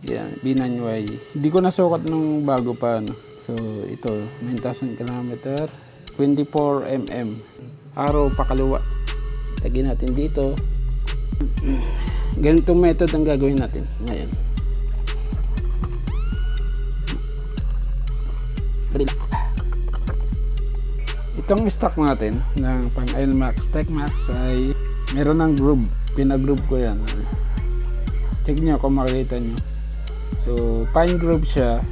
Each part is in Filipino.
Yan, B9Y. Hindi ko nasukat nung bago pa, no. So, ito, 9,000 km, 24 mm. Araw pakaliwa. Lagyan natin dito. Ganitong method ang gagawin natin ngayon. Dali. Itong stock natin ng pang NMAX, TechMax ay meron ng groove. Pinag-groove ko yan. Check nyo kung makikita nyo. So, fine groove siya.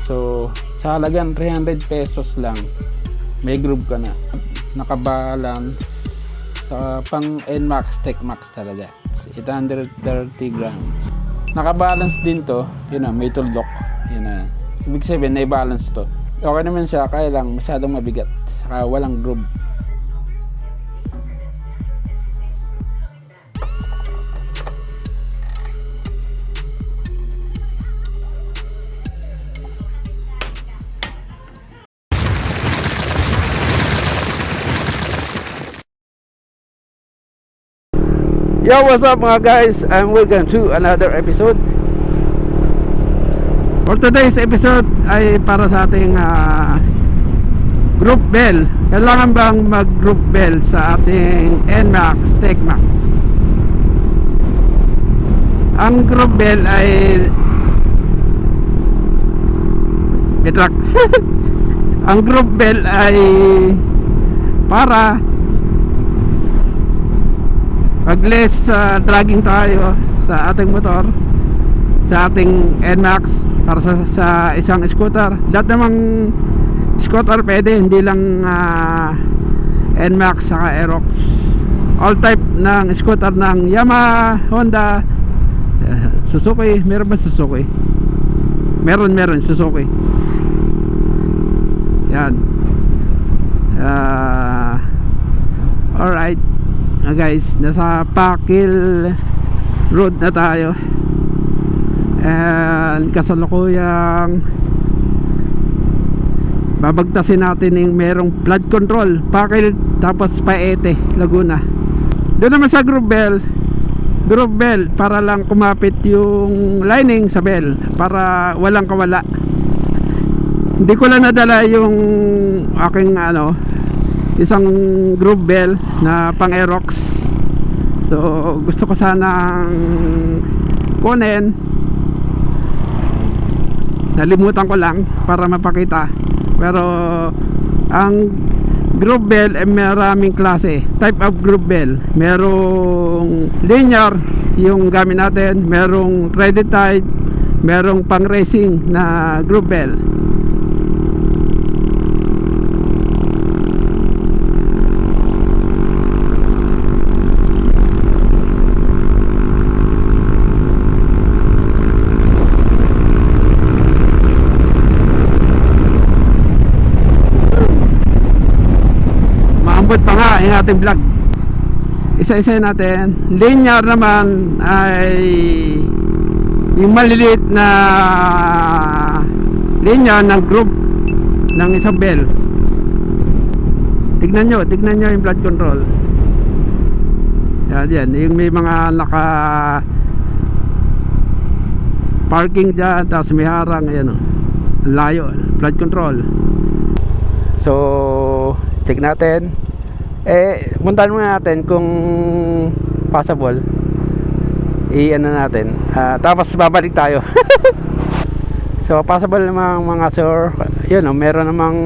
So, sa halagang 300 pesos lang, may groove ka na. Nakabalance sa pang NMAX, TechMax talaga. 830 grams. Nakabalance din to. Yun na, may tuldok. Yun na. Ibig sabihin, na-balance to. Okay naman siya, kaya lang masyadong mabigat. Saka walang groove. Yo, what's up mga guys? And welcome to another episode. For today's episode ay para sa ating group bell. Kailangan bang mag group bell sa ating NMAX, TechMax? Ang group bell ay ang group bell ay para pag less dragging tayo sa ating motor, sa ating NMAX, para sa isang scooter. Lahat namang scooter pwede, hindi lang NMAX saka Aerox. All type ng scooter ng Yamaha, Honda, Suzuki. Meron ba Suzuki? Meron Suzuki. Yan. Alright guys, nasa Pakil Road na tayo. And kasalukuyang babagtasin natin yung merong flood control, Pakil tapos Paete, Laguna. Doon naman sa group bell para lang kumapit yung lining sa bell para walang kawala. Hindi ko lang nadala yung aking isang group bell na pang Aerox. So gusto ko sanang kunin, nalimutan ko lang para mapakita. Pero ang group bell ay maraming klase, type of group bell. Merong linear yung gamit natin, merong threaded type, merong pang racing na group bell. Pa nga yung ating vlog, isa-isa natin. Linear naman ay yung maliliit na linear ng group ng isang bell. Tignan nyo yung flood control. Yan, yung may mga naka parking dyan, tapos may harang. Ayan, layo, flood control. So check natin. Puntahan muna natin kung possible. Natin. Tapos babalik tayo. So possible namang mga sir, yun meron namang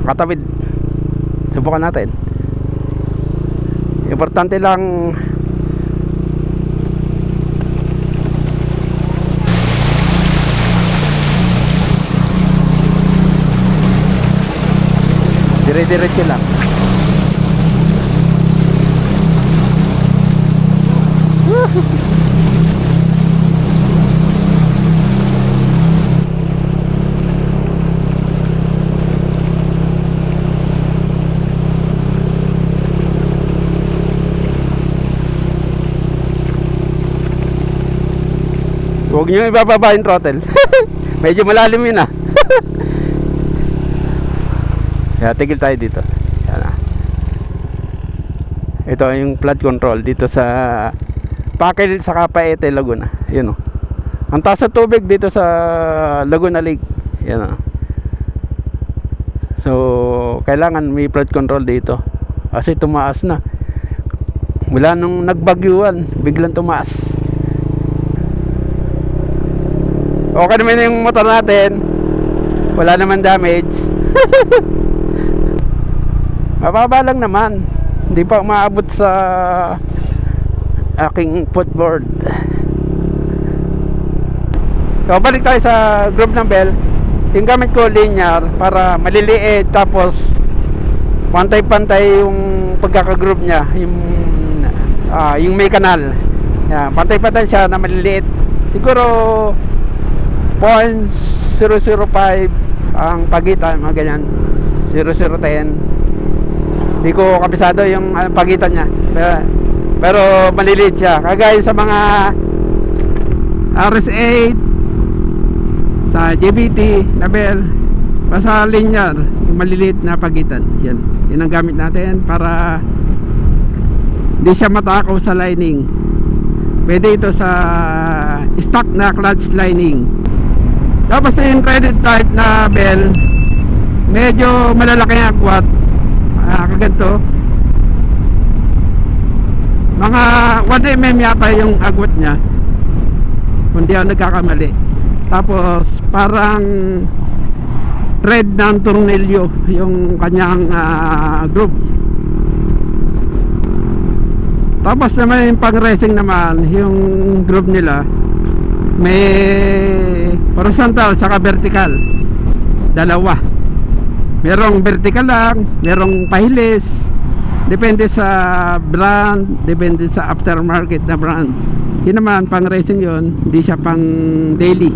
katawid. Subukan natin. Importante lang dire-diretso lang. Huwag nyo ibababa yung throttle. Medyo malalim yun Kaya tigil tayo dito. Yan na. Ito yung flood control dito sa Pakil sa Paete, Laguna. Yun o. Ang taas ng tubig dito sa Laguna Lake. Yan o. So kailangan may flood control dito kasi tumaas na. Mula nung nagbagyuan, biglang tumaas. Okay naman yung motor natin. Wala naman damage. Mababa lang naman. Hindi pa umaabot sa aking footboard. So balik tayo sa group ng bell. Yung gamit ko linear para maliliit, tapos pantay-pantay yung pagkaka-group niya, yung may kanal. Yan, pantay-pantay siya na maliliit. Siguro 0.005 ang pagitan, mga ganyan. 0010. Hindi ko kabisado yung pagitan niya. Pero maliliit siya. Kagaya sa mga RS8, sa JBT, Nabel, basta linear, yung maliliit na pagitan. Yan. Yan ang gamit natin para hindi siya matakaw sa lining. Pwede ito sa stock na clutch lining. Tapos yung credit type na bell, medyo malalaki ang agwat. Kaganto. Mga 1mm yata yung agwat niya, kung di ako nagkakamali. Tapos parang thread ng tornilyo yung kanyang groove. Tapos naman yung pang racing naman, yung groove nila may horizontal saka vertical, dalawa. Merong vertical lang, merong pahilis. Depende sa brand, depende sa aftermarket na brand. Yun naman, pang racing yun, hindi siya pang daily.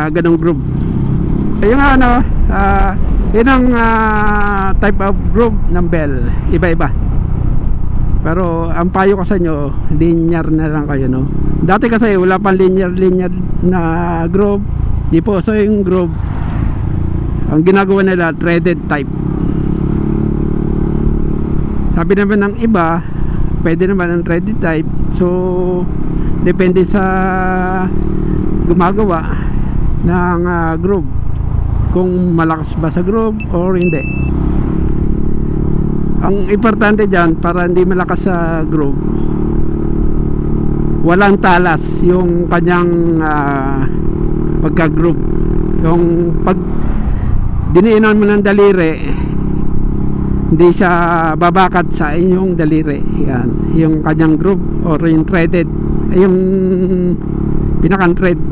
Ganong group. Yung yun ang type of group ng bell, iba-iba. Pero ang payo ko sa inyo, linear na lang kayo, no? Dati kasi wala pang linear na group. Di po, so yung group, ang ginagawa nila threaded type. Sabi naman ng iba, pwede naman ang threaded type. So depende sa gumagawa ng group, kung malakas ba sa group or hindi. Ang importante dyan, para hindi malakas sa group, walang talas yung kanyang pagka-group. Yung pag diniinan mo ng daliri, hindi siya babakat sa inyong daliri. Yan, yung kanyang group or yung threaded, yung pinakang thread.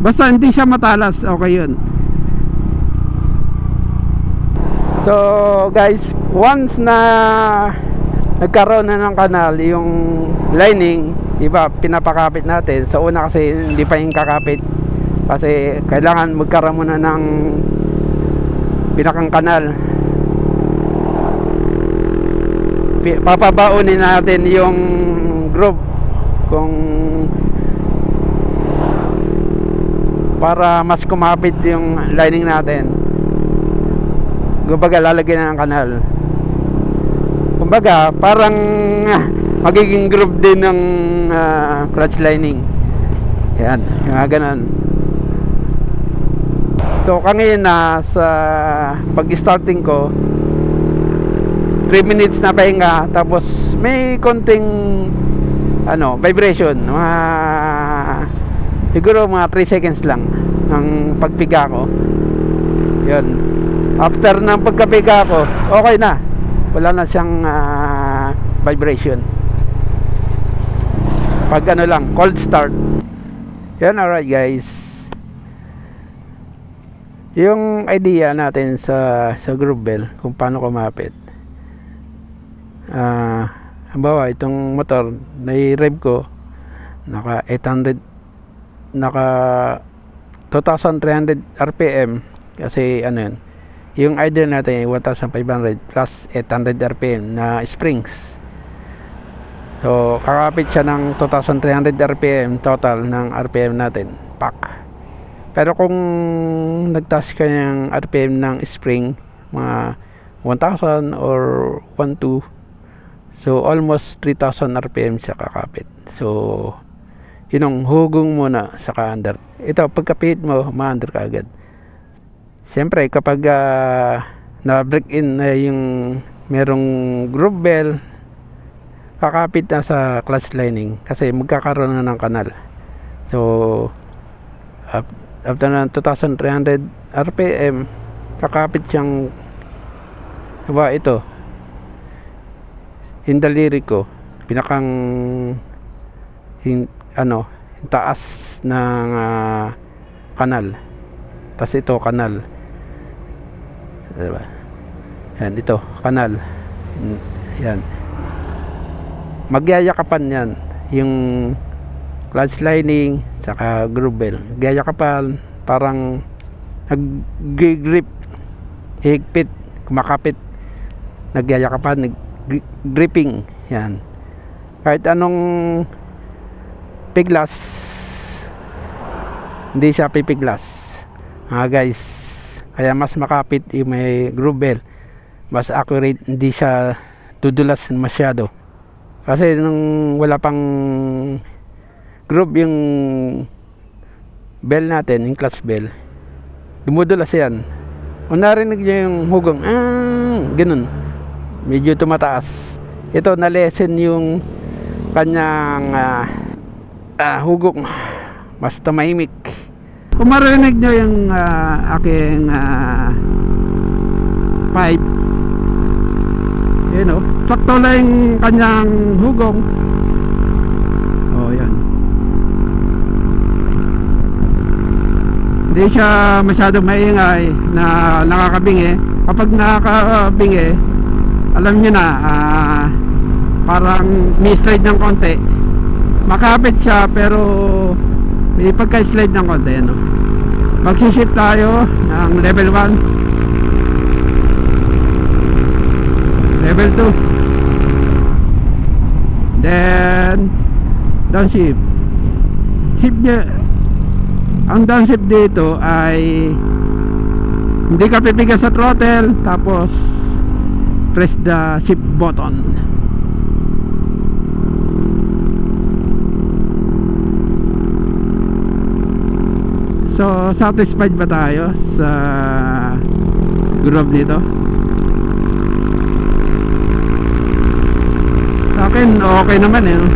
Basta hindi siya matalas, okay yun. So guys, once na nagkaroon na ng kanal yung lining, iba pinapakapit natin. Sa una kasi hindi pa yung kakapit, kasi kailangan magkaroon muna ng pinakang kanal. Papabaunin natin yung groove kung para mas kumapit yung lining natin. Kumbaga lalagyan na ng kanal. Kumbaga parang magiging groove din ng clutch lining. Yan, yung ganun. So kanina sa pag-starting ko, 3 minutes na pahinga, tapos may konting vibration, siguro mga 3 seconds lang ng pagpiga ko. Yun. After ng pagkapiga ko, okay na, wala na siyang vibration. Pag lang, cold start. Yan, alright guys. Yung idea natin sa groove bell, kung paano kumapit. Halimbawa, itong motor, nai-rev ko, naka 2,300 RPM, kasi yun, yung idle natin ay 1,500 plus 800 RPM na springs. So kakapit siya ng 2,300 RPM total ng RPM natin pack. Pero kung nagtaas ka ng RPM ng spring mga 1,000 or 1,200, so almost 3,000 RPM siya kakapit. So yun ang hugong muna sa under. Ito pagkapit mo ma-under ka agad. Siyempre kapag na break in na yung merong groove bell, kakapit na sa clutch lining kasi magkakaroon na ng kanal. So after ng 2,300 RPM, kakapit siyang ito hindaliri ko, pinakang taas ng kanal. Tas ito kanal, diba? Yan, ito kanal. Yan, magyayakapan yan yung clutch lining saka groove bell. Magyayakapan, parang nag-grip, higpit, kumakapit, nagyayakapan, gripping. Yan, kahit anong piglas hindi siya pipiglas guys. Kaya mas makapit yung may groove bell, mas accurate, hindi siya tudulas masyado. Kasi nung wala pang groove yung bell natin, yung clutch bell, dumudulas yan. Kung narinig nyo yung hugong ganun, medyo tumataas. Ito na-lessen yung kanyang hugong, mas tumahimik. Kung marinig nyo yung aking pipe, yun o, sakto lang yung kanyang hugong. O yan, hindi siya masyadong maingay na nakakabingi. Kapag nakakabingi, alam nyo na, parang may slide ng konti. Makapit siya pero may pagka-slide ng konti, ano. Magsishift tayo ng level 1, level 2, then downshift. Shift niya, ang downshift dito ay hindi ka pipigas sa throttle, tapos press the shift button. So satisfied ba tayo sa groove dito? Sa akin okay naman eh, no?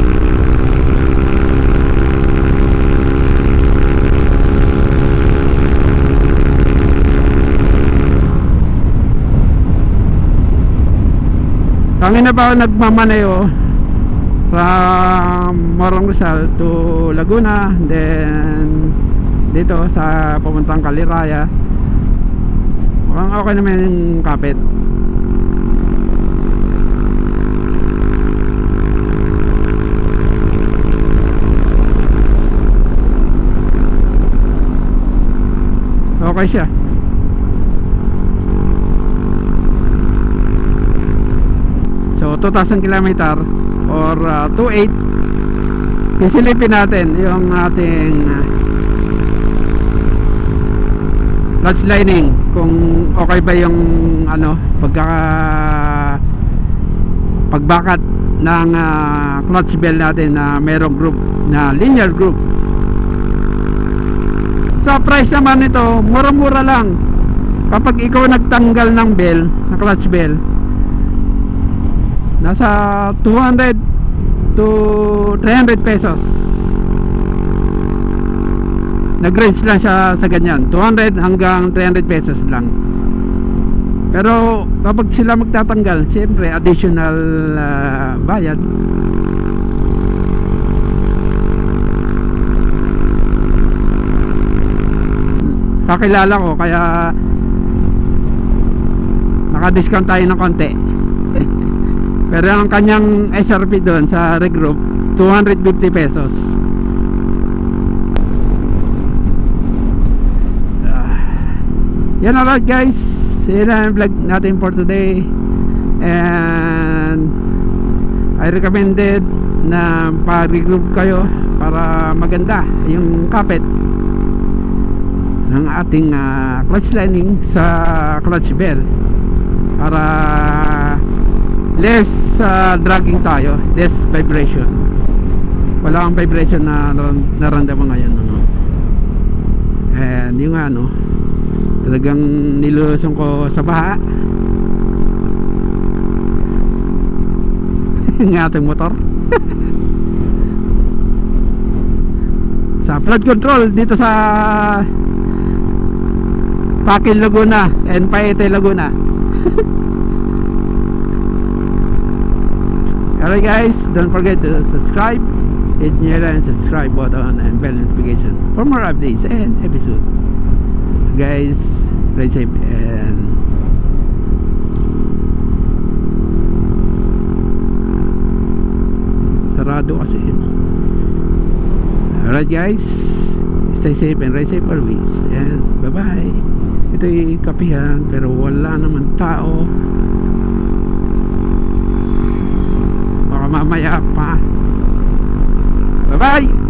Kami na ba ako nagmamaneho from Morong Rizal to Laguna, then dito sa papuntang Kaliraya. Mukhang okay naman yung kapit. Okay siya. So 2,000 km or 2,800, sisilipin natin yung ating clutch lining kung okay ba yung pagbakat ng clutch bell natin na merong group na linear group. Sa price naman nito, mura-mura lang. Kapag ikaw nagtanggal ng bell, na clutch bell, nasa 200 to 300 pesos. Nag-range lang siya sa ganyan, 200 hanggang 300 pesos lang. Pero kapag sila magtatanggal, siyempre additional bayad. Kakilala ko, kaya naka-discount tayo ng konti. Pero ang kanyang SRP doon sa regroup, 250 pesos. Yan na lang guys, yun na yung vlog natin for today. And I recommended na pa-regroup kayo para maganda yung kapit ng ating clutch lining sa clutch bell, para less dragging tayo, less vibration. Wala kang vibration na naramdaman ngayon, ano. And yung talagang nilusong ko sa baha ng ating motor. Sa flood control dito sa Paquin Laguna and Paete Laguna. Alright guys, don't forget to subscribe, hit nyo lang subscribe button and bell notification for more updates and episode. Guys, ride safe and sarado kasi. Alright guys, stay safe and ride safe always, and bye bye. Ito'y kapihan pero wala naman tao, baka mamaya pa. Bye bye.